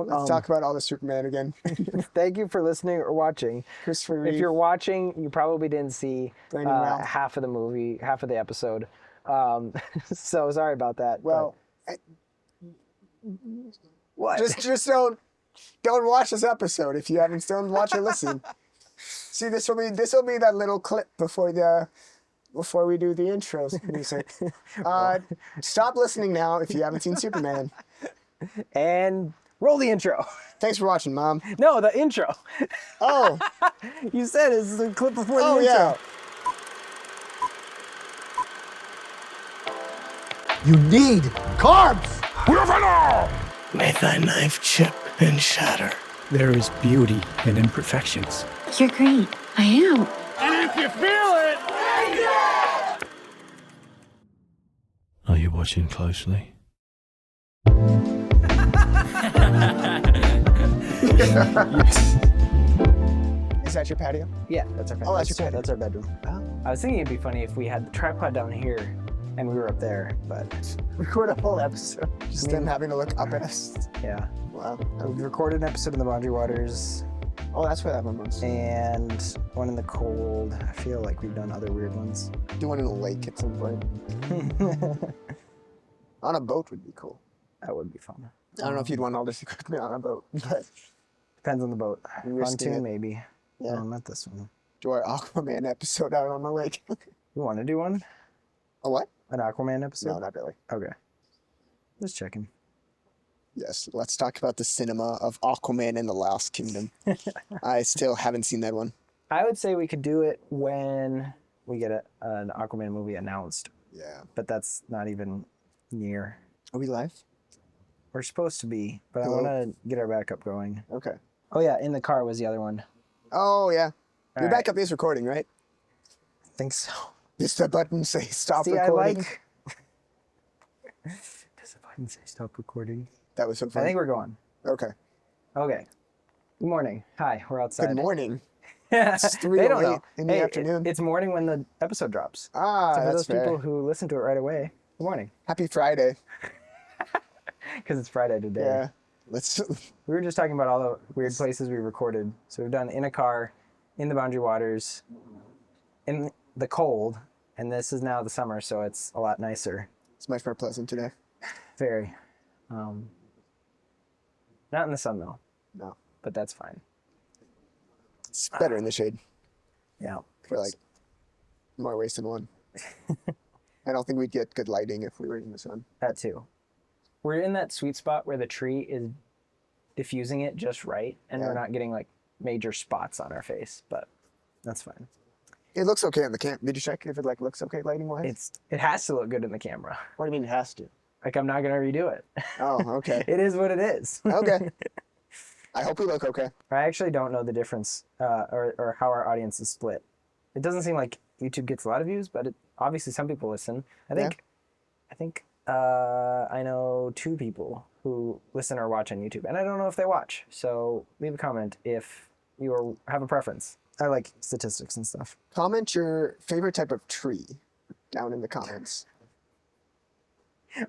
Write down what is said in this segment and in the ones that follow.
Let's talk about all the Superman again. Thank you for listening or watching. Christopher Reeve. If you're watching, you probably didn't see Ralph. half of the movie, half of the episode. So sorry about that. Well, what? Just don't watch this episode if you haven't. Don't watch or listen. See, this will be that little clip before we do the intros music. Stop listening now if you haven't seen Superman. And roll the intro. Thanks for watching, Mom. No, the intro. Oh. You said it's the clip before the intro. Yeah. You need carbs! May thy knife chip and shatter. There is beauty in imperfections. You're great. I am. And if you feel it, are you watching closely? Is that your patio? Yeah, that's our bedroom. Oh, that's your patio. That's our bedroom. I was thinking it'd be funny if we had the tripod down here and we were up there, but Record a whole episode. Just them having to look up at us. yeah. Wow. We recorded an episode in the Boundary Waters Oh, that's where that one was. and one in the cold. I feel like we've done other weird ones. Do one in a lake at some point. On a boat would be cool. That would be fun. I don't know if you'd want all this equipment on a boat, but Depends on the boat. Risking Pontoon, it. maybe. Yeah. No, not this one. do our Aquaman episode out on the lake. You want to do one? A what? An Aquaman episode? No, not really. Okay. Just checking. Yes, let's talk about the cinema of Aquaman and the Lost Kingdom. I still haven't seen that one. I would say we could do it when we get an Aquaman movie announced, Yeah. but that's not even near. Are we live? We're supposed to be, but I Hello? want to get our backup going. Okay. Oh yeah, In the Car was the other one. Oh, yeah. Your All right. backup is recording, right? I think so. Just the button say stop See, recording. I like... Does the button say stop recording? That was so I funny. think we're going. Okay. Okay. Good morning. Hi, we're outside. Good morning. It's They don't 3:08 know. In the afternoon. It's morning when the episode drops. Ah, So for that's those fair. people who listen to it right away, good morning. Happy Friday. Because it's Friday today. Yeah. Let's. We were just talking about all the weird places we recorded. So we've done In a Car, In the Boundary Waters, In the Cold, and this is now the summer, so it's a lot nicer. It's much more pleasant today. Very. Not in the sun though, No. but that's fine. It's better in the shade Yeah. for like more ways than one. I don't think we'd get good lighting if we were in the sun. That too. We're in that sweet spot where the tree is diffusing it just right, and Yeah. we're not getting like major spots on our face, but that's fine. It looks okay on the cam. Did you check if it like looks okay lighting wise? It has to look good in the camera. What do you mean it has to? Like I'm not gonna redo it. Oh, okay. It is what it is. Okay. I hope we look okay. I actually don't know the difference or how our audience is split. It doesn't seem like YouTube gets a lot of views, but obviously some people listen. I think I know 2 people who listen or watch on YouTube, and I don't know if they watch. So leave a comment if you have a preference. I like statistics and stuff. Comment your favorite type of tree down in the comments.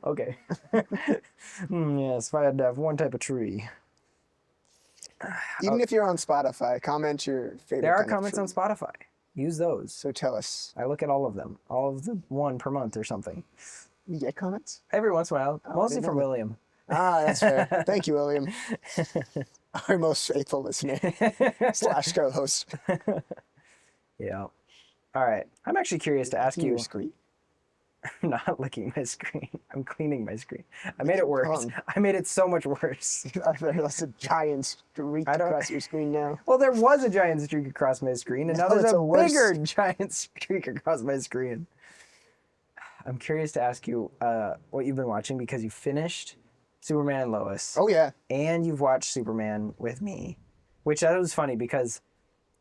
Okay. Yes, if I had to have one type of tree. Even if you're on Spotify, comment your favorite. There are kind of comments on tree. Spotify. Use those. So tell us. I look at all of them. All of the one per month or something. You get comments? Every once in a while. Mostly didn't from know that. William. Ah, that's fair. Thank you, William. Our most faithful listener / co-host. Yeah. All right. I'm actually curious to ask you. Your screen. I'm not licking my screen. I'm cleaning my screen. I made it worse. tongue. I made it so much worse. That's a giant streak I don't- across your screen now. Well, there was a giant streak across my screen, and now No, there's it's a a worse- bigger giant streak across my screen. I'm curious to ask you what you've been watching because you finished Superman Lois. Oh yeah. And you've watched Superman with me, which that was funny because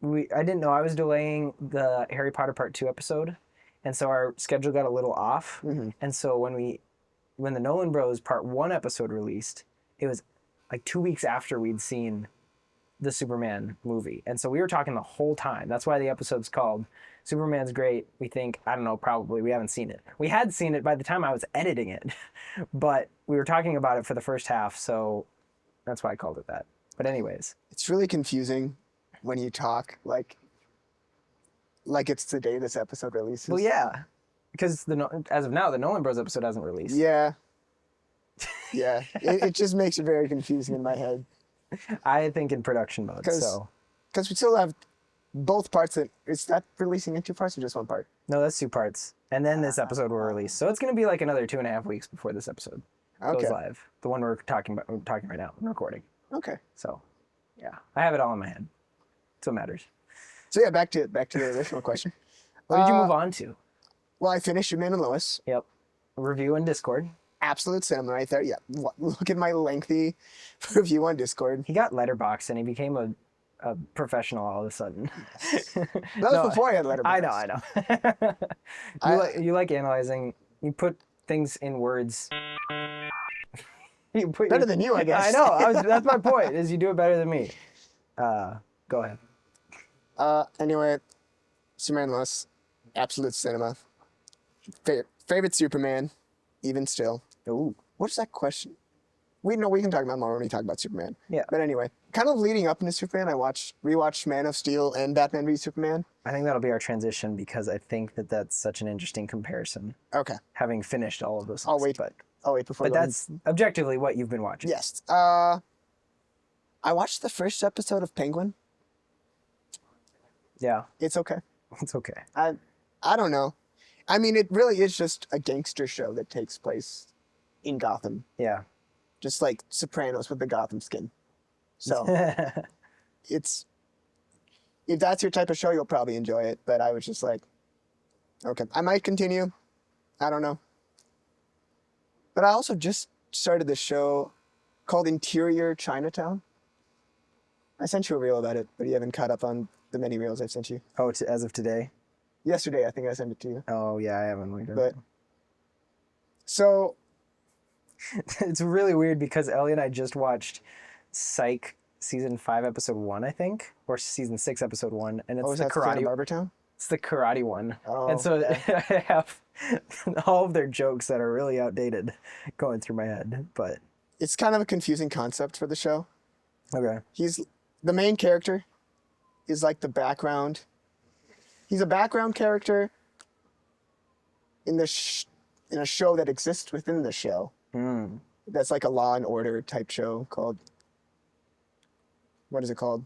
I didn't know I was delaying the Harry Potter Part 2 episode, and so our schedule got a little off. Mm-hmm. And so when the Nolan Bros Part 1 episode released, it was like 2 weeks after we'd seen the Superman movie. And so we were talking the whole time. That's why the episode's called Superman's Great. We think, I don't know, probably we haven't seen it. We had seen it by the time I was editing it, but we were talking about it for the first half. So That's why I called it that. But anyways, It's really confusing when you talk like it's the day this episode releases. well, yeah, because as of now, the Nolan Bros episode hasn't released. Yeah. Yeah. It just makes it very confusing in my head. I think in production mode. So Because we still have both parts. Is that releasing in 2 parts or just 1 part? no, that's 2 parts, and then this episode will release. So it's gonna be like another 2.5 weeks before this episode goes Okay. live. The one we're talking right now, I'm recording. Okay. So, yeah, I have it all in my head. That's what matters. So yeah, back to the original question. What did you move on to? Well, I finished Superman and Lois. Yep. Review in Discord. Absolute cinema right there. Yeah. Look at my lengthy review on Discord. He got letterboxed and he became a professional all of a sudden. That was before I had Letterboxd. I know. You like analyzing. You put things in words. Better than you, I guess. I know. That's my point. Is you do it better than me. Go ahead. Anyway, Superman and Lois, absolute cinema. Favorite Superman, even still. Ooh. What's that question? We can talk about more when we talk about Superman. Yeah. But anyway, kind of leading up into Superman, I rewatched Man of Steel and Batman v Superman. I think that'll be our transition because I think that's such an interesting comparison. Okay. Having finished all of those. I'll wait before. But that's objectively what you've been watching. Yes. I watched the first episode of Penguin. Yeah. It's okay. It's okay. I don't know. I mean, it really is just a gangster show that takes place in Gotham. Yeah. Just like Sopranos with the Gotham skin. So if that's your type of show, you'll probably enjoy it. But I was just like, okay, I might continue. I don't know. But I also just started this show called Interior Chinatown. I sent you a reel about it, but you haven't caught up on the many reels I've sent you. Oh, as of today? Yesterday, I think I sent it to you. Oh, yeah, I haven't looked at But it. so It's really weird because Ellie and I just watched Psych season 5 episode 1, I think, or season 6 episode 1, and it's was the that Santa karate. Barbara Town? It's the karate one, Oh, and so I have all of their jokes that are really outdated going through my head. But It's kind of a confusing concept for the show. okay, He's the main character is like the background. He's a background character in in a show that exists within the show. That's like a Law and Order type show called, what is it called?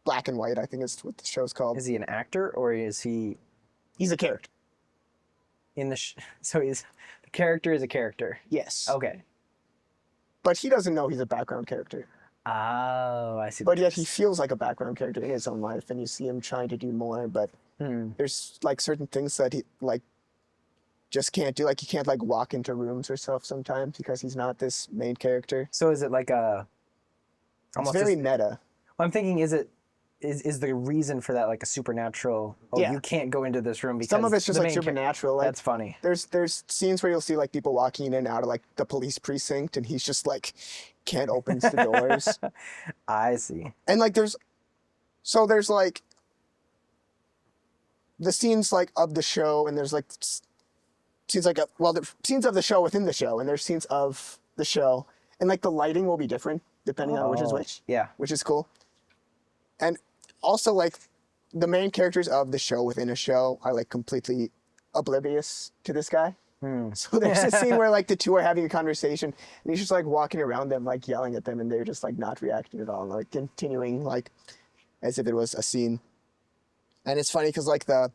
Black and White, I think is what the show's called. is he an actor or is he He's a character. in the? So the character is a character. Yes. Okay. But he doesn't know he's a background character. Oh, I see. But yet he feels like a background character in his own life, and you see him trying to do more. But there's like certain things that he like just can't do. Like he can't like walk into rooms or stuff sometimes because he's not this main character. So is it like a? It's Almost very meta. I'm thinking, is the reason for that like a supernatural? Oh, Yeah. you can't go into this room because Some of it's just the like main supernatural. Like, That's funny. there's scenes where you'll see like people walking in and out of like the police precinct, and he's just like can't open the doors. I see. And like there's like the scenes like of the show, and there's like scenes like the scenes of the show within the show, and there's scenes of the show, and like the lighting will be different depending on which is which. Yeah. Which is cool. And also like the main characters of the show within a show are like completely oblivious to this guy. So there's a scene where like the two are having a conversation, and he's just like walking around them, like yelling at them, and they're just like not reacting at all, like continuing like as if it was a scene. And it's funny because like the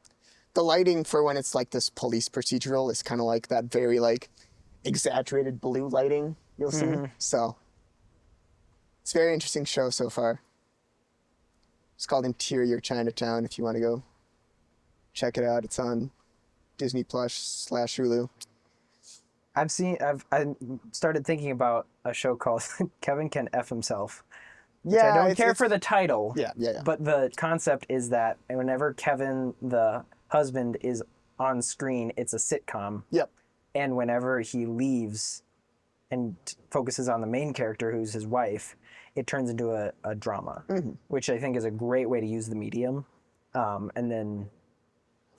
lighting for when it's like this police procedural is kind of like that very like exaggerated blue lighting you'll see. So it's a very interesting show so far. It's called Interior Chinatown if you want to go check it out. It's on Disney Plus / Hulu. I started thinking about a show called Kevin Can F Himself. Which I don't care for the title. Yeah. But the concept is that whenever Kevin, the husband, is on screen, it's a sitcom. Yep. And whenever he leaves and focuses on the main character, who's his wife, it turns into a drama, which I think is a great way to use the medium. And then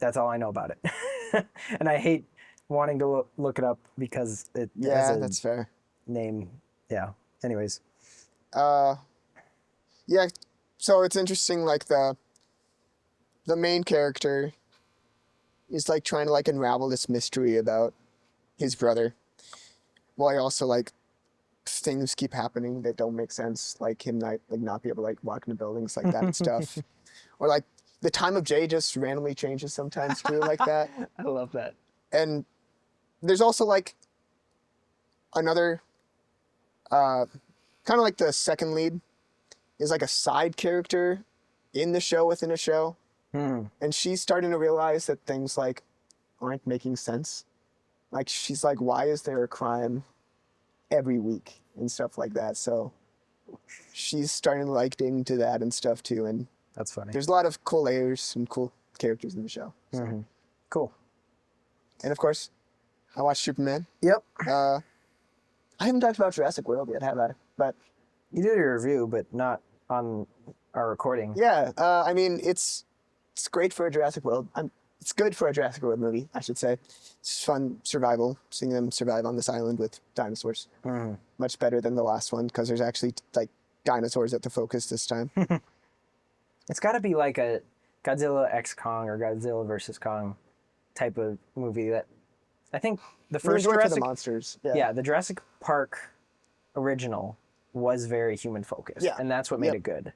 that's all I know about it. And I hate wanting to look it up because it has a that's fair. name. Yeah. Anyways. Yeah, so it's interesting, like the main character is like trying to like unravel this mystery about his brother. While he also like things keep happening that don't make sense, like him not be able to like walk into buildings like that and stuff. Or like the time of day just randomly changes sometimes too, like that. I love that. And there's also like another kind of like the second lead is like a side character in the show within a show. And she's starting to realize that things like aren't making sense. Like she's like, why is there a crime every week and stuff like that? So she's starting to like dig into that and stuff too. And That's funny. there's a lot of cool layers and cool characters in the show. So. Cool. And of course, I watched Superman. Yep. I haven't talked about Jurassic World yet, have I? But You did a review, but not on our recording. yeah, I mean, it's great for a Jurassic World. It's good for a Jurassic World movie, I should say. It's fun survival, seeing them survive on this island with dinosaurs. Much better than the last one because there's actually like dinosaurs at the focus this time. It's got to be like a Godzilla x Kong or Godzilla versus Kong type of movie that I think the first for the Jurassic monsters. yeah, the Jurassic Park original was very human focused, Yeah. and that's what made it good.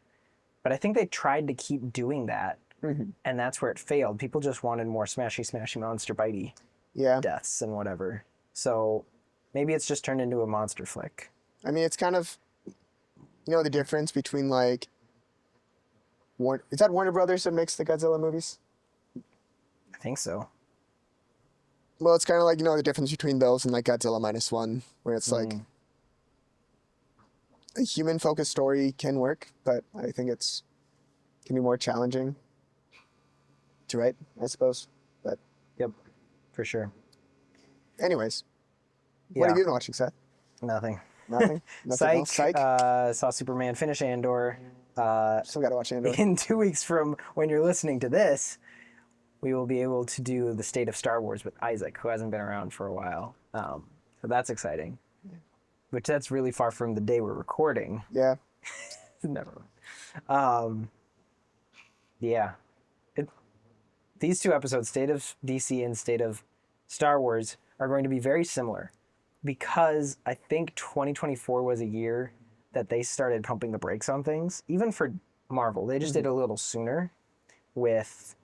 But I think they tried to keep doing that, and that's where it failed. People just wanted more smashy monster bitey Yeah. deaths and whatever. So maybe it's just turned into a monster flick. I mean, it's kind of, the difference between like, is that Warner Brothers that makes the Godzilla movies? I think so. Well, it's kind of like, the difference between those and like Godzilla -1, where it's like a human-focused story can work, but I think can be more challenging to write, I suppose. But Yep, for sure. anyways, what have you been watching, Seth? Nothing. Nothing? Nothing else? Psych? Saw Superman, finish Andor. Still got to watch Andor. In 2 weeks from when you're listening to this, we will be able to do the State of Star Wars with Isaac, who hasn't been around for a while. So that's exciting. Which that's really far from the day we're recording. Yeah. Never. Yeah. These two episodes, State of DC and State of Star Wars, are going to be very similar because I think 2024 was a year that they started pumping the brakes on things. Even for Marvel, they just did it a little sooner with...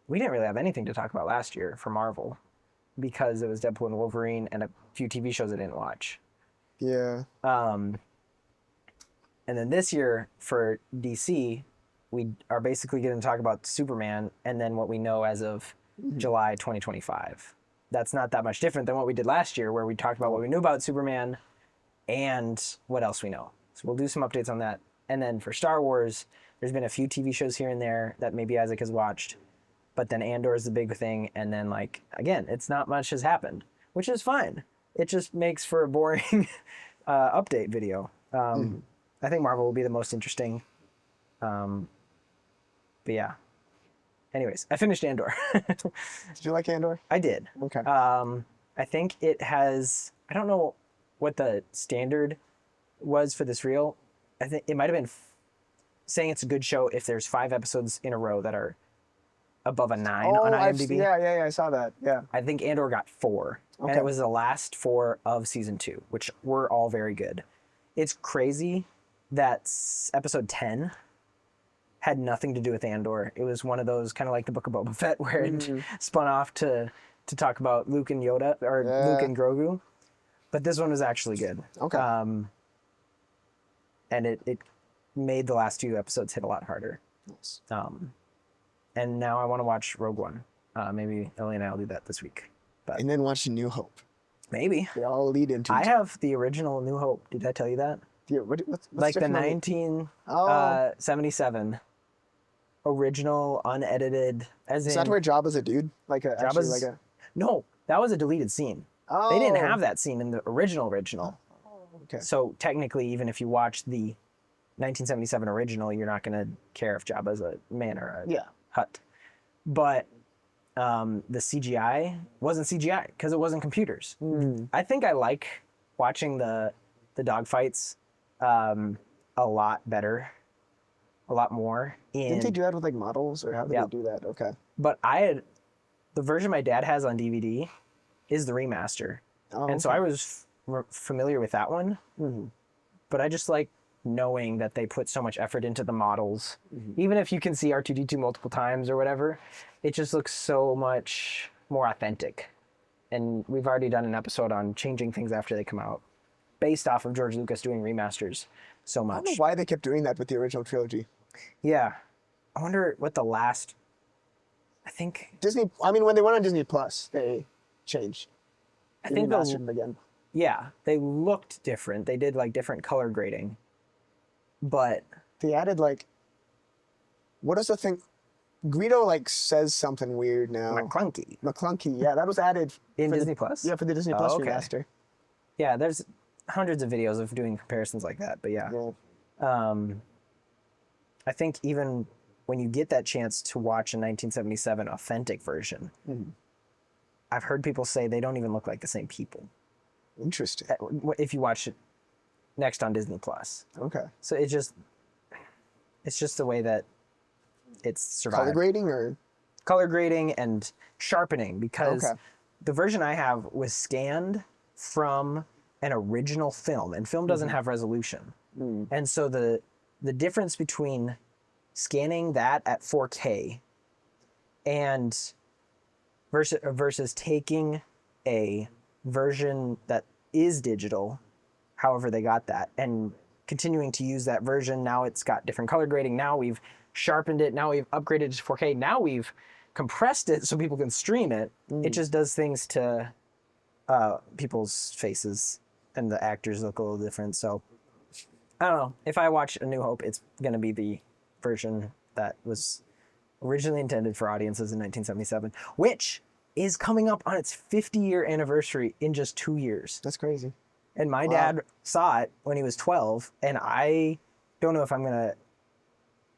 We didn't really have anything to talk about last year for Marvel because it was Deadpool and Wolverine and a few TV shows I didn't watch. Yeah. And then this year for DC, we are basically going to talk about Superman and then what we know as of July 2025. That's not that much different than what we did last year, where we talked about what we knew about Superman and what else we know. So we'll do some updates on that. And then for Star Wars, there's been a few TV shows here and there that maybe Isaac has watched. But then Andor is the big thing, and then again, it's not much has happened, which is fine. It just makes for a boring update video. I think Marvel will be the most interesting. But yeah. Anyways, I finished Andor. Did you like Andor? I did. Okay. I think it has... I don't know what the standard was for this reel. I think it might have been saying it's a good show if there's 5 episodes in a row that are above a 9 on IMDb. Yeah, I saw that. Yeah. I think Andor got 4. Okay. And it was the last 4 of season 2, which were all very good. It's crazy that episode 10 had nothing to do with Andor. It was one of those kind of like the Book of Boba Fett where it spun off to talk about Luke and Yoda, or Luke and Grogu. But this one was actually good. Okay. And it made the last 2 episodes hit a lot harder. Nice. And now I want to watch Rogue One. Maybe Ellie and I will do that this week. But And then watch New Hope. maybe. They all lead into I have the original New Hope. Did I tell you that? Yeah, what's Like the different about 1977 original, unedited. As Is in, that where Jabba's a dude? Jabba's- No, that was a deleted scene. Oh. They didn't have that scene in the original. Okay. So technically, even if you watch the 1977 original, you're not going to care if Jabba's a man or a hut. But the CGI wasn't CGI because it wasn't computers. I think I like watching the dogfights a lot better, a lot more. Didn't they do that with like models, or how did they do that? Okay. But the version my dad has on DVD is the remaster. Oh, and so okay. I was familiar with that one. Mm-hmm. But I just like knowing that they put so much effort into the models. Mm-hmm. Even if you can see R2-D2 multiple times or whatever, it just looks so much more authentic. And we've already done an episode on changing things after they come out, based off of George Lucas doing remasters so I much. don't know why they kept doing that with the original trilogy. Yeah. I wonder what the last... I think... Disney, I mean, when they went on Disney Plus, they changed. I They think remastered them again. Yeah, they looked different. They did like different color grading. But... They added like... What is the thing? Guido like says something weird now. McClunky, yeah, that was added In for Disney Plus? Yeah, for the Disney Plus okay. remaster. Yeah, there's hundreds of videos of doing comparisons like that, but yeah. I think even when you get that chance to watch a 1977 authentic version, I've heard people say they don't even look like the same people. Interesting. If you watch it next on Disney Plus. Okay. So it's just the way that it's survived. Color grading or? Color grading and sharpening, because Okay. the version I have was scanned from an original film, and film doesn't have resolution. And so the difference between scanning that at 4K and versus taking a version that is digital, however they got that, and continuing to use that version. Now it's got different color grading. Now we've sharpened it. Now we've upgraded it to 4K. Now we've compressed it so people can stream it. It just does things to people's faces, and the actors look a little different. So I don't know. If I watch A New Hope, it's going to be the version that was originally intended for audiences in 1977, which is coming up on its 50-year anniversary in just 2 years. That's crazy. And my dad saw it when he was 12, and I don't know if I'm going to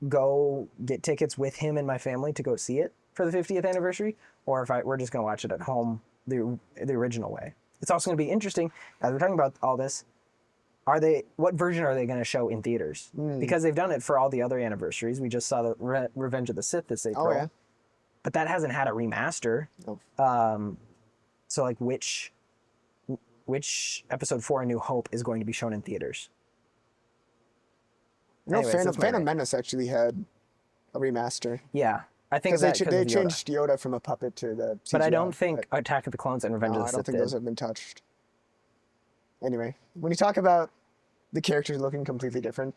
go get tickets with him and my family to go see it for the 50th anniversary, or if we're just going to watch it at home the original way. It's also going to be interesting, as we're talking about all this, what version are they going to show in theaters? Because they've done it for all the other anniversaries. We just saw the Revenge of the Sith this April. Oh, yeah. But that hasn't had a remaster. Oh. So like which episode 4 A New Hope is going to be shown in theaters? No, Anyways, that's my Phantom rate. Menace actually had a remaster. Yeah. I think Because that they of Yoda. changed Yoda from a puppet to the CGI. But I don't think Attack of the Clones and Revenge No, of I the don't Sith think did. those have been touched. Anyway, when you talk about the characters looking completely different,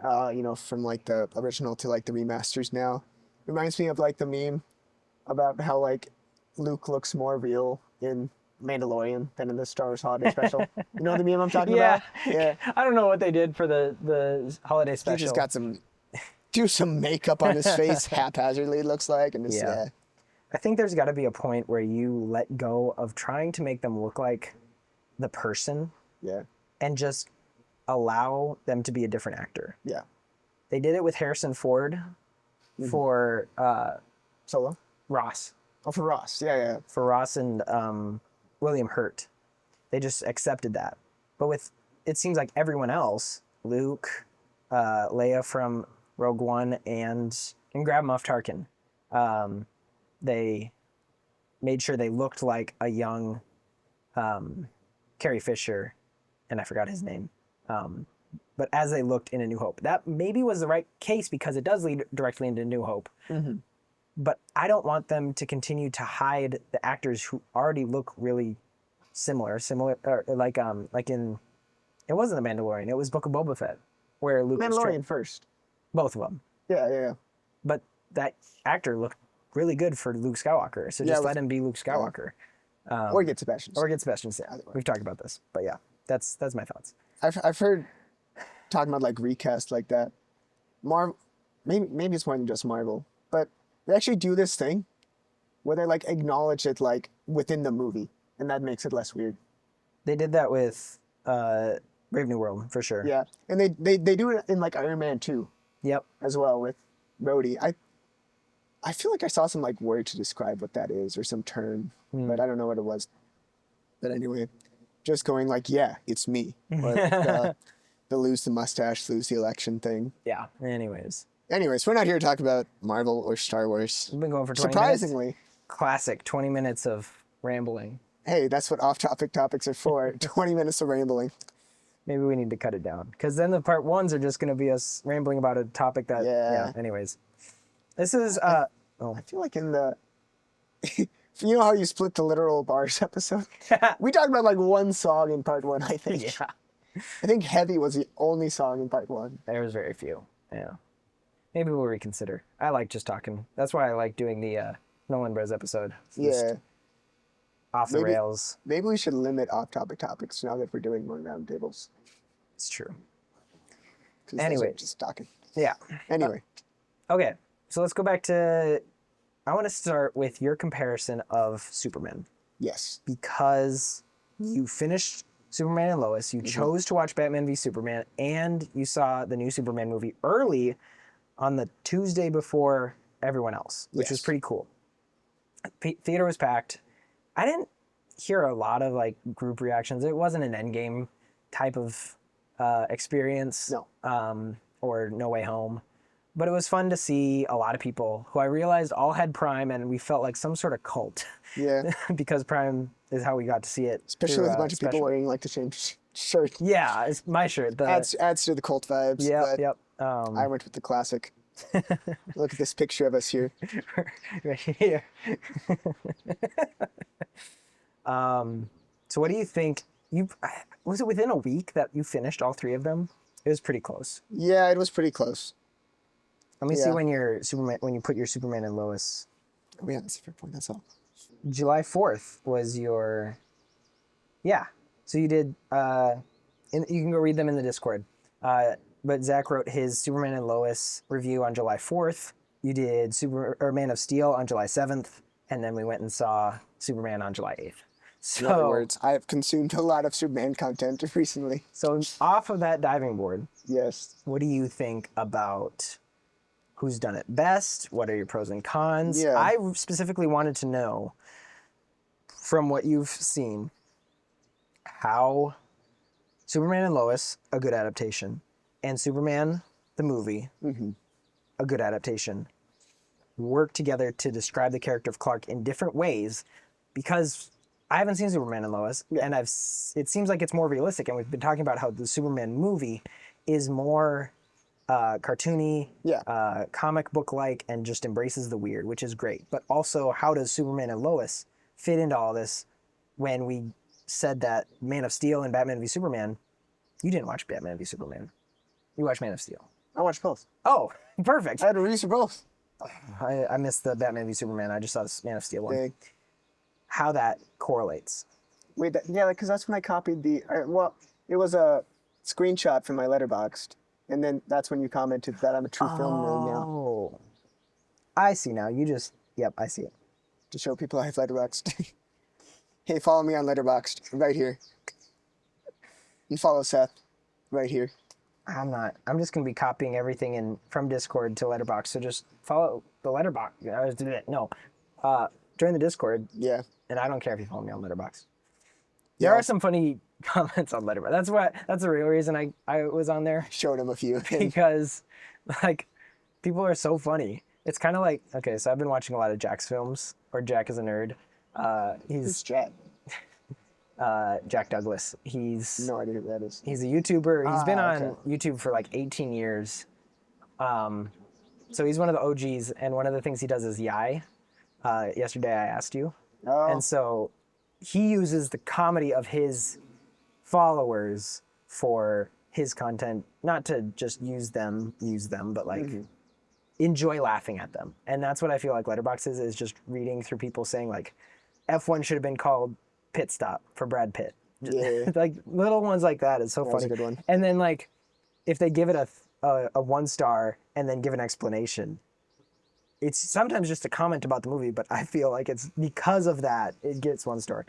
from like the original to like the remasters now, it reminds me of like the meme about how like Luke looks more real in Mandalorian than in the Star Wars Holiday Special. You know the meme I'm talking about? Yeah. I don't know what they did for the holiday special. He just got some makeup on his face haphazardly, it looks like, and just, yeah. I think there's got to be a point where you let go of trying to make them look like the person Yeah. and just allow them to be a different actor. Yeah. They did it with Harrison Ford for Solo? Ross. Oh, for Ross. Yeah. For Ross and William Hurt. They just accepted that. But it seems like everyone else, Luke, Leia from Rogue One, and Grand Moff Tarkin, they made sure they looked like a young Carrie Fisher, and I forgot his name. But as they looked in A New Hope, that maybe was the right case because it does lead directly into New Hope. But I don't want them to continue to hide the actors who already look really similar, or like in, it wasn't The Mandalorian, it was Book of Boba Fett, where Luke was Mandalorian first. both of them. Yeah. But that actor looked really good for Luke Skywalker, so just let him be Luke Skywalker. Or get Sebastian. Or get Sebastian Stan. We've talked about this, but yeah, that's my thoughts. I've heard talking about like recast like that. Marvel, maybe it's more than just Marvel, but they actually do this thing where they like acknowledge it like within the movie, and that makes it less weird. They did that with Brave New World for sure. Yeah, and they do it in like Iron Man 2 Yep. as well with Rhodey. I feel like I saw some like word to describe what that is or some term, but I don't know what it was. But anyway, just going like, yeah, it's me. Or, the lose the mustache, lose the election thing. Yeah. Anyways, We're not here to talk about Marvel or Star Wars. we've been going for 20 Surprisingly. minutes. Classic 20 minutes of rambling. Hey, that's what off-topic topics are for. 20 minutes of rambling. Maybe we need to cut it down because then the part ones are just going to be us rambling about a topic that. Yeah. Anyways, this is. I feel like in the... You know how you split the literal bars episode? We talked about like one song in part one, I think. Yeah. I think Heavy was the only song in part one. There was very few. Yeah. Maybe we'll reconsider. I like just talking. That's why I like doing the Nolan Bros episode. Just Yeah. off the Maybe- rails. Maybe we should limit off-topic topics now that we're doing more roundtables. It's true. 'Cause those are Anyway. just talking. Yeah. Anyway. Okay. So let's go back to. I want to start with your comparison of Superman Yes. because you finished Superman and Lois. You chose to watch Batman v Superman, and you saw the new Superman movie early on the Tuesday before everyone else, which was Yes. pretty cool. Theater was packed. I didn't hear a lot of like group reactions. It wasn't an Endgame type of experience, No. or No Way Home, but it was fun to see a lot of people who I realized all had Prime, and we felt like some sort of cult Yeah. because Prime is how we got to see it. Especially through, with a bunch of people special. wearing like the same shirt. Yeah, it's my shirt. The, Adds to the cult vibes. yep, but yep. I went with the classic. Look at this picture of us here. Right here. So what do you think? Was it within a week that you finished all three of them? It was pretty close. Yeah, it was pretty close. Let me see Yeah. when you put your Superman and Lois. Oh, yeah, that's a fair point. That's all. July 4th was your. Yeah. So you did. You can go read them in the Discord. But Zach wrote his Superman and Lois review on July 4th. You did Man of Steel on July 7th, and then we went and saw Superman on July 8th. So, In other words, I have consumed a lot of Superman content recently. So off of that diving board, Yes. what do you think about who's done it best? What are your pros and cons? Yeah. I specifically wanted to know from what you've seen how Superman and Lois, a good adaptation, and Superman, the movie, a good adaptation, work together to describe the character of Clark in different ways because I haven't seen Superman and Lois, and it seems like it's more realistic, and we've been talking about how the Superman movie is more cartoony, comic book-like, and just embraces the weird, which is great. But also, how does Superman and Lois fit into all this when we said that Man of Steel and Batman v Superman, you didn't watch Batman v Superman. You watched Man of Steel. I watched both. Oh, perfect. I had a reason for both. I missed the Batman v Superman. I just saw this Man of Steel one. Dang. How that correlates. Wait, because that's when I copied it was a screenshot from my Letterboxd, and then that's when you commented that I'm a true film nerd now. Oh, I see now. Yep, I see it. To show people I have Letterboxd. Hey, follow me on Letterboxd, right here. And follow Seth, right here. I'm not. I'm just gonna be copying everything from Discord to Letterboxd. So just follow the Letterboxd. No, join the Discord, Yeah. and I don't care if you follow me on Letterboxd. There are some funny comments on Letterboxd. That's the real reason I was on there Showed him a few. because like people are so funny. It's kind of like so I've been watching a lot of Jack's films, or Jack is a nerd. Who's He's Jack? Jack Douglas. He's No idea who that is. He's a YouTuber. He's been on okay. YouTube for like 18 years. So he's one of the OGs, and one of the things he does is Yai. Yesterday I asked you. Oh, And so he uses the comedy of his followers for his content, not to just use them, but like enjoy laughing at them. And that's what I feel like Letterboxd is just reading through people saying like F1 should have been called Pit Stop for Brad Pitt. Yeah. Like little ones like that is so That funny. was a good one. And then like if they give it a 1 star and then give an explanation, it's sometimes just a comment about the movie, but I feel like it's because of that it gets 1 star.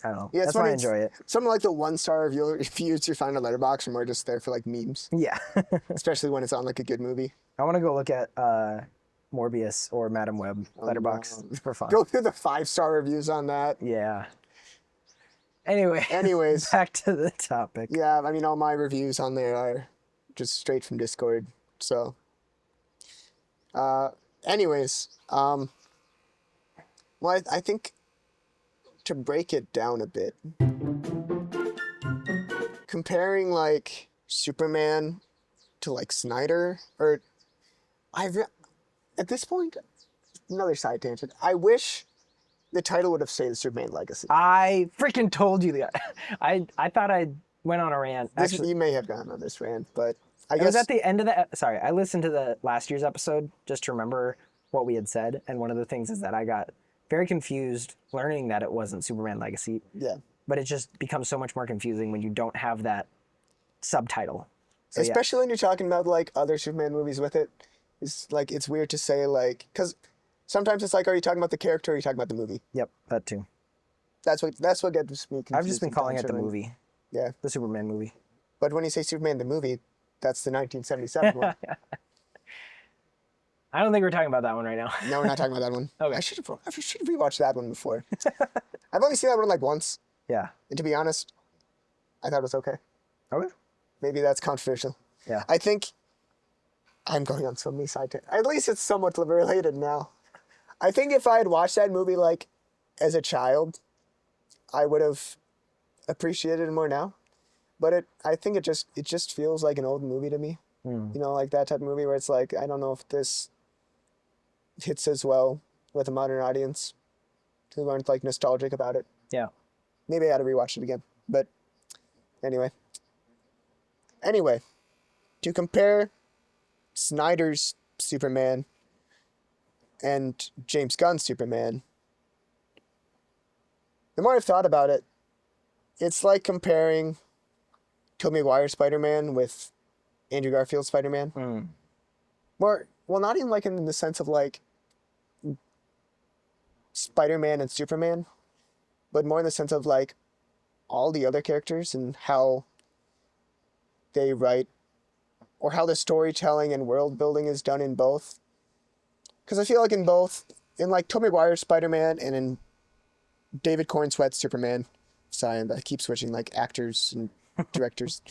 I don't know. Yeah, That's why I enjoy it. Something like the 1-star reviews you find on Letterboxd are more just there for like memes, Yeah. especially when it's on like a good movie. I want to go look at Morbius or Madam Web Letterboxd for fun. Go through the 5-star reviews on that. Yeah. Anyways, back to the topic. yeah, I mean, all my reviews on there are just straight from Discord. So, anyways, well, I think to break it down a bit, comparing like Superman to like Snyder, or at this point, another side tangent. I wish the title would have stayed the Superman Legacy. I freaking told you that. I thought I went on a rant. Actually, You may have gone on this rant, but I it guess was at the end of the. Sorry, I listened to the last year's episode just to remember what we had said, and one of the things is that I got very confused learning that it wasn't Superman Legacy. yeah. But it just becomes so much more confusing when you don't have that subtitle. So, Especially when you're talking about like other Superman movies with it. It's like it's weird to say like because sometimes it's like, are you talking about the character or are you talking about the movie? Yep, that too. That's what gets me confused. I've just been calling it the sometimes, movie, Yeah, the Superman movie. but when you say Superman the movie, that's the 1977 one. I don't think we're talking about that one right now. No, we're not talking about that one. Okay. I should have rewatched that one before. I've only seen that one like once, Yeah. and to be honest, I thought it was okay. Okay. Maybe that's controversial. Yeah. I think I'm going on so many at least it's somewhat related now. I think if I had watched that movie like as a child, I would have appreciated it more now. But I think it just feels like an old movie to me. You know, like that type of movie where it's like, I don't know if this hits as well with a modern audience who aren't like nostalgic about it. Yeah. Maybe I ought to rewatch it again. But anyway, to compare Snyder's Superman and James Gunn's Superman, the more I've thought about it, it's like comparing Tobey Maguire's Spider-Man with Andrew Garfield's Spider-Man. More, well, not even like in the sense of like Spider-Man and Superman, but more in the sense of like all the other characters and how they write or how the storytelling and world building is done in both. Because I feel like in like Tobey Maguire's Spider-Man and in David Cornsweet's Superman, sorry, I keep switching like actors and directors.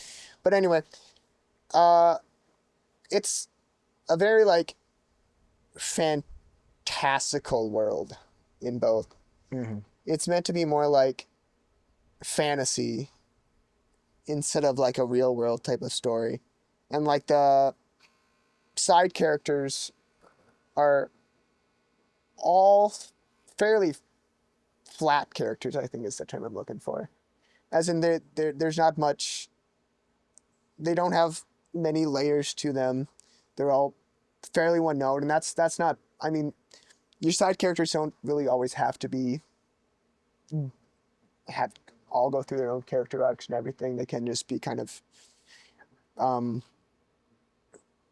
But anyway, it's a very like fantastical world in both. It's meant to be more like fantasy instead of like a real world type of story. And like the side characters are all fairly flat characters, I think is the term I'm looking for. As in there's not much, they don't have many layers to them. They're all fairly one note, and that's not, I mean, your side characters don't really always have to all go through their own character arcs and everything. They can just be kind of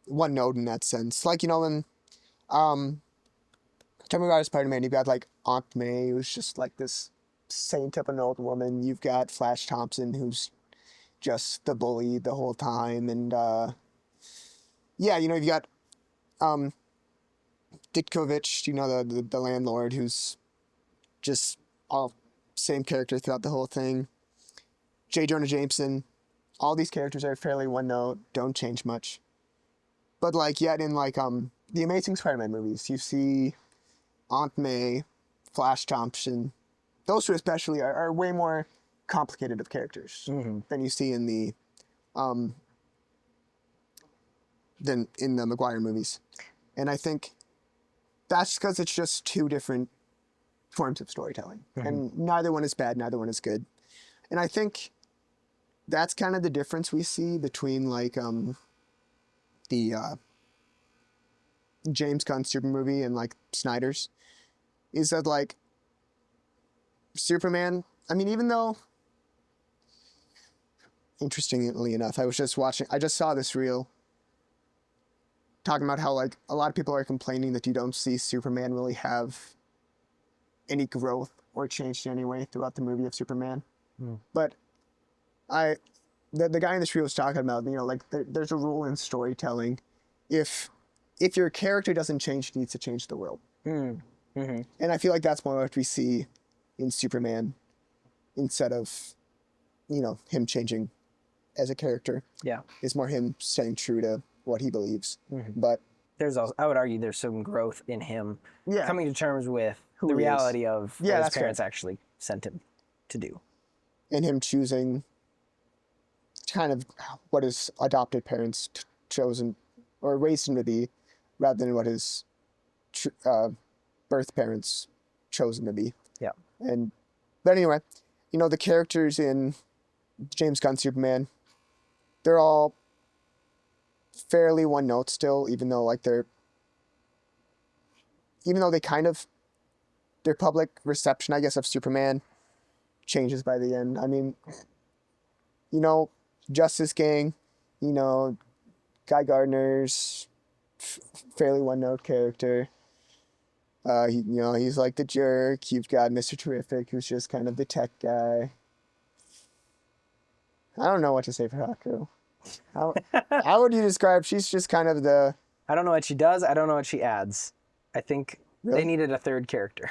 one note in that sense. Like, you know, in Tell Me About Spider-Man, you've got like Aunt May, who's just like this saint of an old woman. You've got Flash Thompson, who's just the bully the whole time. And yeah, you know, you've got Ditkovich, you know, the landlord, who's just all same character throughout the whole thing. J. Jonah Jameson, all these characters are fairly one note, don't change much. But like yet in like the Amazing Spider-Man movies, you see Aunt May, Flash Thompson, those two especially are way more complicated of characters than you see in the Maguire movies. And I think that's because it's just two different forms of storytelling. And neither one is bad, neither one is good. And I think that's kind of the difference we see between like the James Gunn Super movie and like Snyder's, is that like Superman, I mean, even though, interestingly enough, I just saw this reel talking about how like a lot of people are complaining that you don't see Superman really have any growth or change in any way throughout the movie of Superman. But the guy in this reel was talking about, you know, like there's a rule in storytelling. If your character doesn't change, it needs to change the world. And I feel like that's more what we see in Superman. instead of, him changing as a character. Yeah. It's more him staying true to what he believes. But There's also, I would argue there's some growth in him Yeah. coming to terms with Who the he is. reality of Yeah, what his that's fair. parents actually sent him to do. and him choosing kind of what his adopted parents chosen or raised him to be, rather than what his birth parents chosen to be. Yeah. But anyway, the characters in James Gunn Superman, they're all fairly one note still, even though they kind of, their public reception, I guess, of Superman changes by the end. I mean, Justice Gang, Guy Gardner's fairly one note character. He's like the jerk. You've got Mr. Terrific, who's just kind of the tech guy. I don't know what to say for Haku. How would you describe? She's just kind of the. I don't know what she does. I don't know what she adds. I think Really? they needed a third character.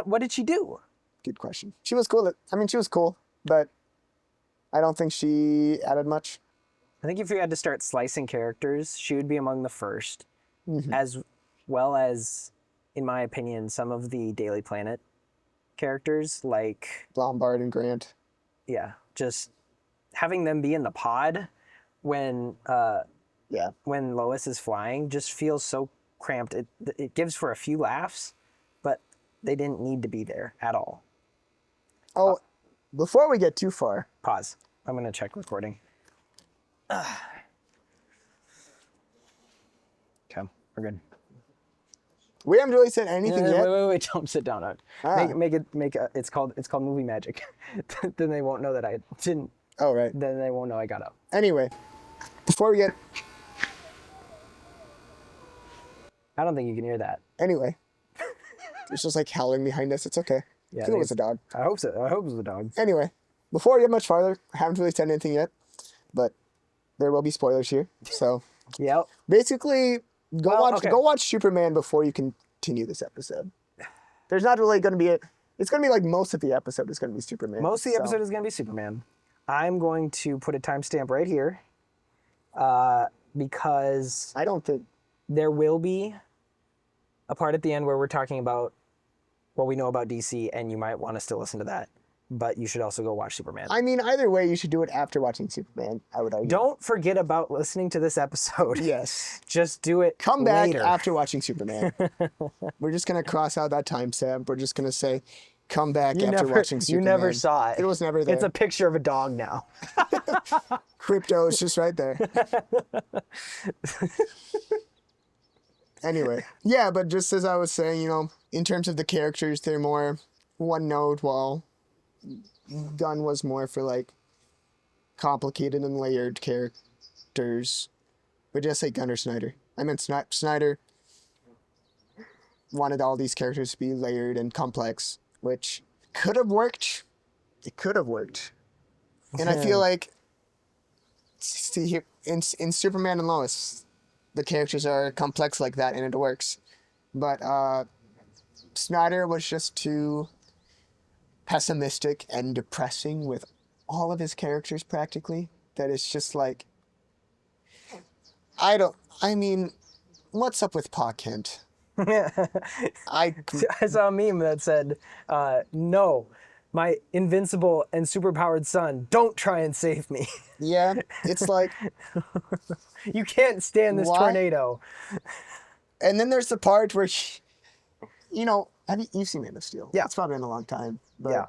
What did she do? Good question. She was cool. She was cool, but I don't think she added much. I think if you had to start slicing characters, she would be among the first, Mm-hmm. as well as, in my opinion, some of the Daily Planet characters, like, Lombard and Grant. yeah, just having them be in the pod when Lois is flying just feels so cramped. It gives for a few laughs, but they didn't need to be there at all. Oh, before we get too far, Pause. I'm going to check recording. Okay, we're good. we haven't really said anything yet. Wait, don't sit down. Make it it's called movie magic. Then they won't know that I didn't. Oh, right. Then they won't know I got up. Anyway, before we get. I don't think you can hear that. Anyway, it's just like howling behind us. It's okay. Yeah, I think it was a dog. I hope so. I hope it was a dog. Anyway, before we get much farther, I haven't really said anything yet, but there will be spoilers here. So Yep. basically, go okay. watch Superman before you continue this episode. There's not really going to be it's going to be like most of the episode is going to be Superman. Most of the so- episode is going to be Superman. I'm going to put a timestamp right here, because I don't think. there will be a part at the end where we're talking about what we know about DC, and you might want to still listen to that. But you should also go watch Superman. I mean, either way, you should do it after watching Superman. I would argue. Don't forget about listening to this episode. Yes. Just do it Come back later. after watching Superman. We're just gonna cross out that timestamp. We're just gonna say, "Come back after watching You Superman." never saw it. It was never there. It's a picture of a dog now. Crypto is just right there. Anyway, yeah, but just as I was saying, in terms of the characters, they're more one note, while Gunn was more for like complicated and layered characters. But just say Gunn or Snyder. I meant Snyder wanted all these characters to be layered and complex, which could have worked. It could have worked. And I feel like, see here in Superman and Lois, the characters are complex like that, and it works. But Snyder was just too pessimistic and depressing with all of his characters, practically. That it's just like, I mean, what's up with Pa Kent? I saw a meme that said, no, my invincible and superpowered son, don't try and save me. Yeah, it's like, You can't stand this Why? tornado. and then there's the part where, you've seen Man of Steel? Yeah. It's probably been a long time, but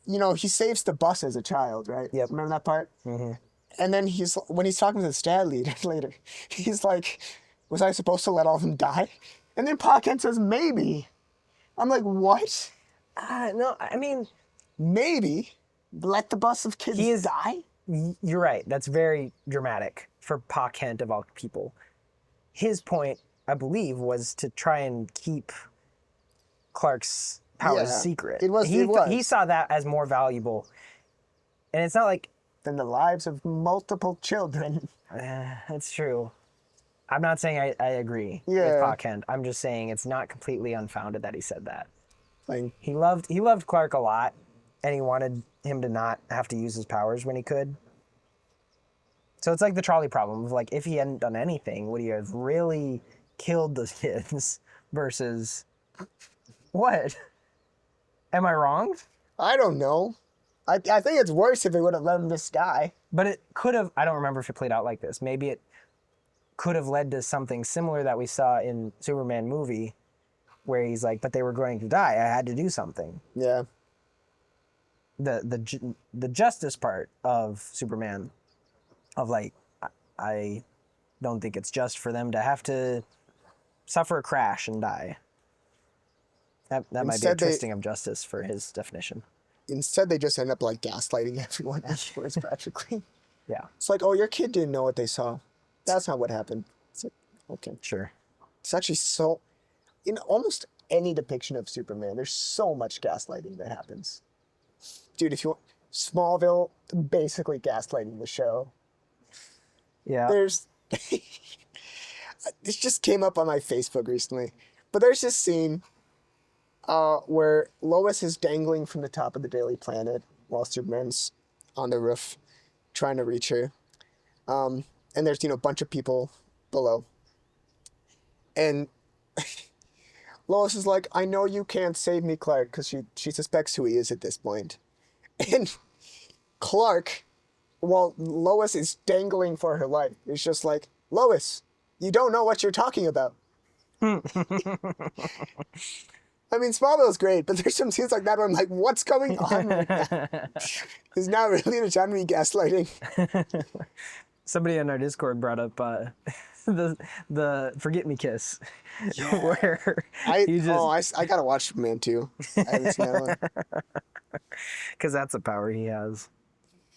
Yeah. He saves the bus as a child, right? Yep. Remember that part? Mm-hmm. And then when he's talking to the stat lead later, he's like, "Was I supposed to let all of them die?" And then Pa Kent says, "Maybe." I'm like, "What? No, I mean, Maybe let the bus of kids die?" you're right. That's very dramatic for Pa Kent of all people. His point, I believe, was to try and keep Clark's powers Yeah, secret. it was- He saw that as more valuable. And it's not like, Than the lives of multiple children. that's true. I'm not saying I agree Yeah. with Pa Kent. I'm just saying it's not completely unfounded that he said that. Like, He loved Clark a lot, and he wanted him to not have to use his powers when he could. So it's like the trolley problem of like, if he hadn't done anything, would he have really killed those kids versus what? Am I wrong? I don't know. I think it's worse if they would have let him just die. But it could have, I don't remember if it played out like this. Maybe it could have led to something similar that we saw in Superman movie where he's like, but they were going to die. I had to do something. Yeah. The justice part of Superman, of like, I don't think it's just for them to have to suffer a crash and die. That might be a Instead, twisting of justice for his definition. Instead, they just end up like gaslighting everyone afterwards, practically. Yeah, It's like, oh, your kid didn't know what they saw. That's not what happened. It's like, okay. sure. It's actually so, in almost any depiction of Superman, there's so much gaslighting that happens. Dude, if you want, Smallville, basically gaslighting the show. Yeah. There's, this just came up on my Facebook recently, but there's this scene where Lois is dangling from the top of the Daily Planet while Superman's on the roof trying to reach her. And there's, a bunch of people below. And Lois is like, I know you can't save me, Clark, because she suspects who he is at this point. And Clark, while Lois is dangling for her life, is just like, Lois, you don't know what you're talking about. I mean, Smallville's great, but there's some scenes like that where I'm like, what's going on right now? Is now really the time to be gaslighting? Somebody in our Discord brought up the Forget Me Kiss, where I you just gotta watch Superman 2. I haven't seen that one. because that's a power he has.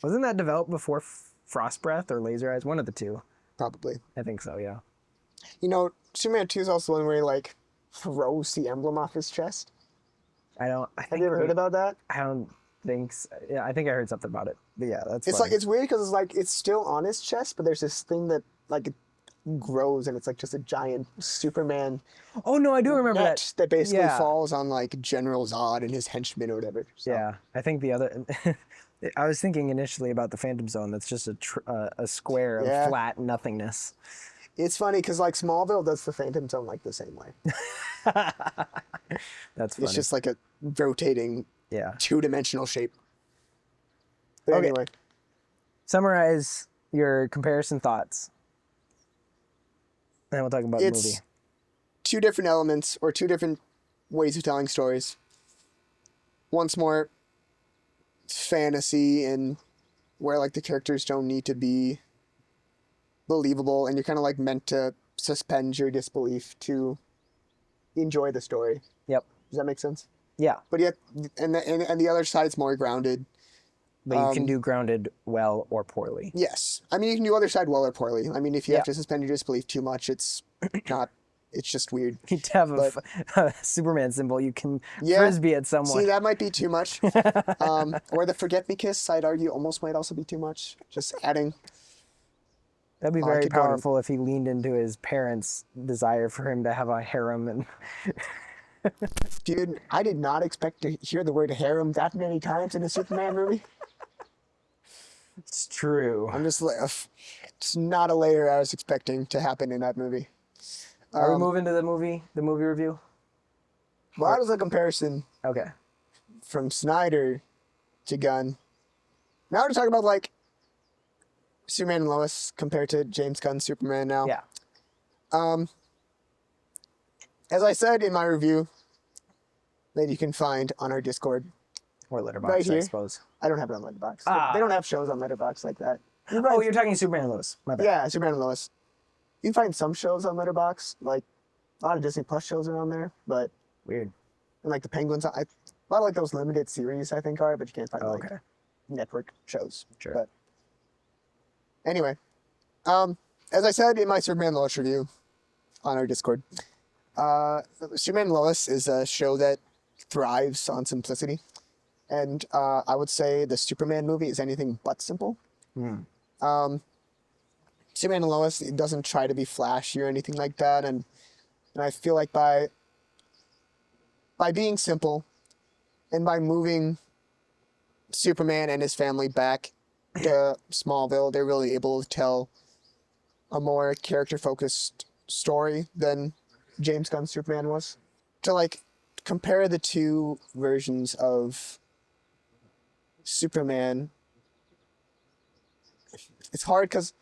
Wasn't that developed before Frost Breath or Laser Eyes? One of the two. Probably. I think so. Yeah. Superman 2 is also one where he like throws the emblem off his chest. Have Have you ever heard about that? I don't think so. Yeah, I think I heard something about it. But yeah, that's It's funny. like, it's weird because it's like, it's still on his chest, but there's this thing that like grows and it's like just a giant Superman Oh no, I do remember net that. basically Yeah. falls on like General Zod and his henchmen or whatever. So, Yeah, I think the other. I was thinking initially about the Phantom Zone. That's just a square of Yeah. flat nothingness. It's funny because like Smallville does the Phantom Zone like the same way. That's funny. It's just like a rotating yeah. two-dimensional shape. But Okay. anyway, Summarize your comparison thoughts. And we'll talk about the movie. it's two different elements or two different ways of telling stories. One's more fantasy and where like the characters don't need to be believable and you're kind of like meant to suspend your disbelief to enjoy the story. Yep. Does that make sense? Yeah. But yet, and the other side's more grounded. But you can do grounded well or poorly. Yes. I mean, you can do other side well or poorly. I mean, if you Yeah. have to suspend your disbelief too much, it's not, it's just weird. You to have But- a Superman symbol, you can Yeah. frisbee at someone. See, that might be too much. Or the forget me kiss, I'd argue, almost might also be too much. Just adding. That'd be I very could go on- powerful if he leaned into his parents' desire for him to have a harem and Dude, I did not expect to hear the word harem that many times in a Superman movie. it's true. I'm just like, it's not a layer I was expecting to happen in that movie. Are we moving to the movie review? Well, that was a comparison Okay. from Snyder to Gunn. Now we're talking about like Superman and Lois compared to James Gunn's Superman now. Yeah. As I said in my review that you can find on our Discord, Or Letterboxd, Right I here. suppose. I don't have it on Letterboxd. Ah. They don't have shows on Letterboxd like that. Oh, you're talking Superman and Lois. My bad. Yeah, Superman and Lois. You can find some shows on Letterboxd, like a lot of Disney Plus shows are on there, but Weird. and like the Penguins, a lot of like those limited series I think are, but you can't find Oh, like okay. network shows. Sure. But anyway, as I said in my Superman and Lois review on our Discord, Superman and Lois is a show that thrives on simplicity, and I would say the Superman movie is anything but simple. Superman and Lois, it doesn't try to be flashy or anything like that, and I feel like by being simple and by moving Superman and his family back to Smallville, they're really able to tell a more character-focused story than James Gunn's Superman was. To like compare the two versions of Superman, it's hard because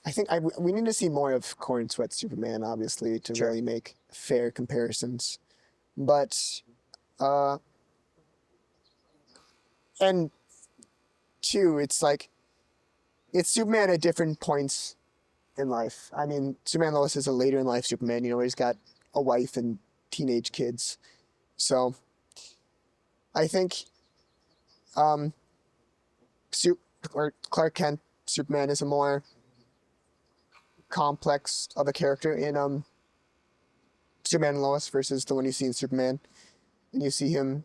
I think we need to see more of Corn Sweat Superman, obviously, to really make fair comparisons. But and two, it's like it's Superman at different points in life. I mean, Superman Lois is a later in life Superman, where he's got a wife and teenage kids. So I think Clark Kent Superman is a more complex of a character in Superman and Lois versus the one you see in Superman. And you see him,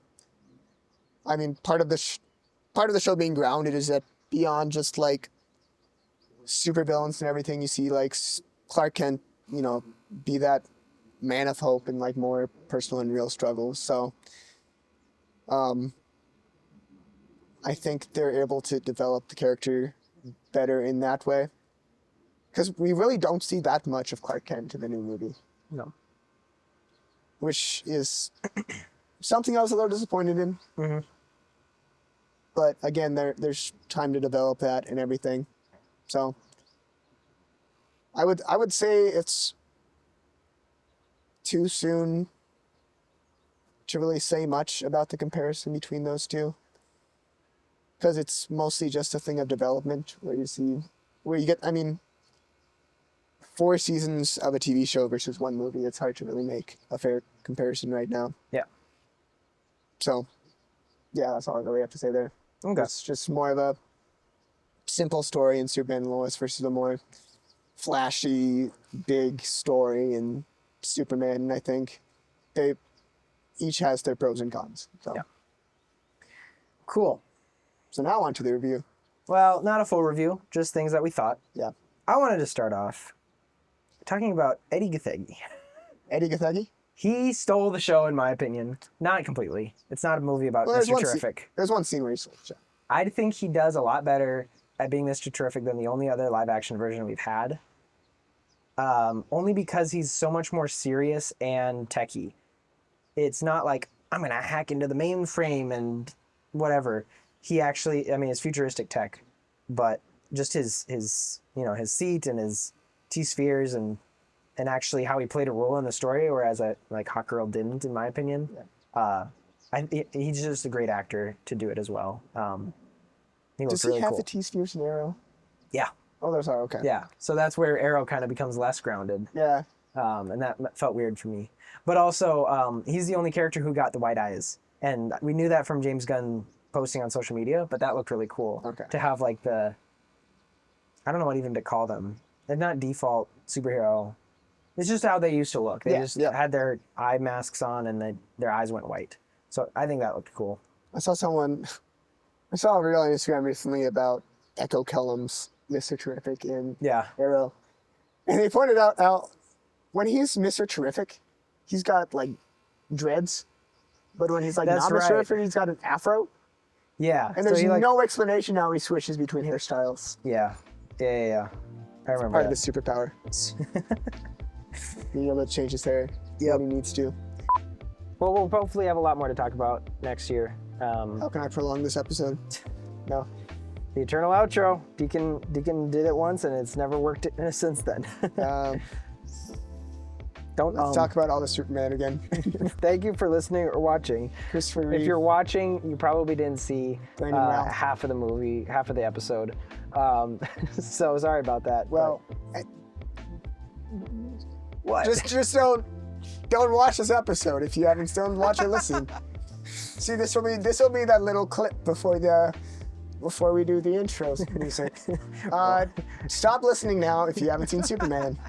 I mean, part of the show being grounded is that beyond just like supervillains and everything, you see like Clark Kent, be that man of hope and like more personal and real struggles. So I think they're able to develop the character better in that way. Because we really don't see that much of Clark Kent in the new movie. No. Which is something I was a little disappointed in. Mm-hmm. But again, there's time to develop that and everything. So I would say it's too soon to really say much about the comparison between those two. Because it's mostly just a thing of development where you get, 4 seasons of a TV show versus 1 movie. It's hard to really make a fair comparison right now. Yeah. So, yeah, that's all I really have to say there. Okay. It's just more of a simple story in Superman and Lois versus a more flashy, big story in Superman. And I think they each has their pros and cons. So. Yeah. Cool. So now on to the review. Well, not a full review, just things that we thought. Yeah. I wanted to start off talking about Eddie Gathegi. Eddie Gathegi? He stole the show, in my opinion. Not completely. It's not a movie about Mr. Terrific. There's one scene where he's like, I think he does a lot better at being Mr. Terrific than the only other live-action version we've had. Only because he's so much more serious and techie. It's not like, I'm going to hack into the mainframe and whatever. He actually, it's futuristic tech, but just his seat and his T-spheres and actually how he played a role in the story, whereas Hawkgirl didn't, in my opinion. Yeah. He's just a great actor to do it as well. Does he have the T-spheres in Arrow? Yeah. Oh, those are okay. Yeah. So that's where Arrow kind of becomes less grounded. Yeah. And that felt weird for me. But also, he's the only character who got the white eyes, and we knew that from James Gunn posting on social media, but that looked really cool. Okay. To have I don't know what even to call them. They're not default superhero. It's just how they used to look. They had their eye masks on and their eyes went white. So I think that looked cool. I saw a reel on Instagram recently about Echo Kellum's Mr. Terrific in Arrow. And they pointed out how when he's Mr. Terrific, he's got dreads. But when he's not Mr. Terrific, he's got an afro. Yeah. And there's no explanation how he switches between hairstyles. Yeah. Yeah. I remember part of his superpower. Being able to change his hair when he needs to. Well, we'll hopefully have a lot more to talk about next year. How can I prolong this episode? No. The eternal outro. Deacon did it once, and it's never worked since then. Let's talk about all the Superman again. Thank you for listening or watching. Christopher Reeve. If you're watching, you probably didn't see half of the movie, half of the episode. So sorry about that. Well, what? Just don't watch this episode if you haven't still watch or listen. See, this will be that little clip before we do the intros music. Stop listening now if you haven't seen Superman.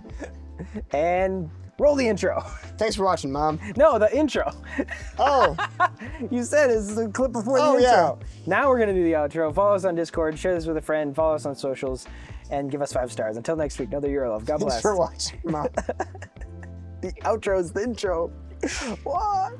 And roll the intro. Thanks for watching, Mom. No, the intro. Oh. You said it's the clip before the intro. Yeah. Now we're going to do the outro. Follow us on Discord, share this with a friend, follow us on socials, and give us 5 stars. Until next week, know that you're loved. God bless. Thanks for watching, Mom. The outro is the intro. What?